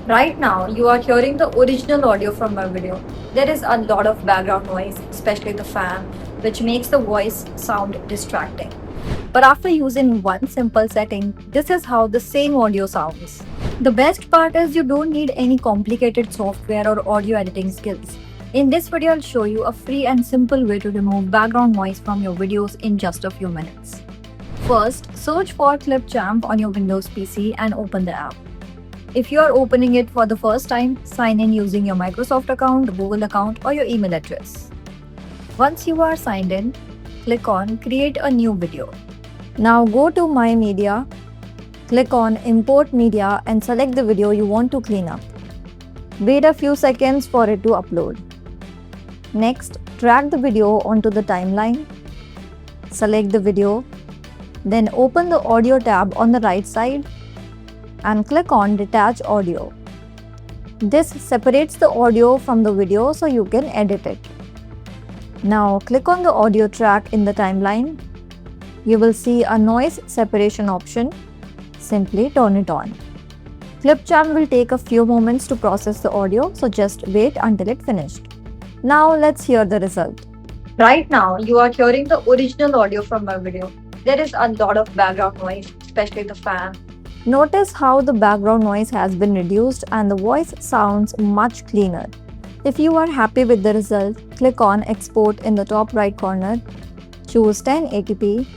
Right now, you are hearing the original audio from my video. There is a lot of background noise, especially the fan, which makes the voice sound distracting. But after using one simple setting, this is how the same audio sounds. The best part is you don't need any complicated software or audio editing skills. In this video, I'll show you a free and simple way to remove background noise from your videos in just a few minutes. First, search for Clipchamp on your Windows PC and open the app. If you are opening it for the first time, sign in using your Microsoft account, Google account, or your email address. Once you are signed in, click on Create a new video. Now go to My Media, click on Import Media and select the video you want to clean up. Wait a few seconds for it to upload. Next, drag the video onto the timeline. Select the video. Then open the Audio tab on the right side and click on Detach Audio. This separates the audio from the video so you can edit it. Now click on the audio track in the timeline. You will see a noise separation option. Simply turn it on. Clipchamp will take a few moments to process the audio, so just wait until it finished. Now let's hear the result. Right now, you are hearing the original audio from my video. There is a lot of background noise, especially the fan. Notice how the background noise has been reduced and the voice sounds much cleaner. If you are happy with the result, click on Export in the top right corner, choose 1080p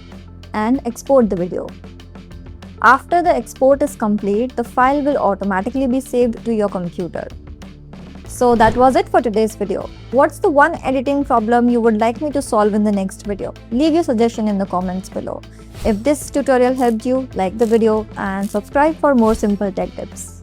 and export the video. After the export is complete, the file will automatically be saved to your computer. So that was it for today's video. What's the one editing problem you would like me to solve in the next video? Leave your suggestion in the comments below. If this tutorial helped you, like the video and subscribe for more simple tech tips.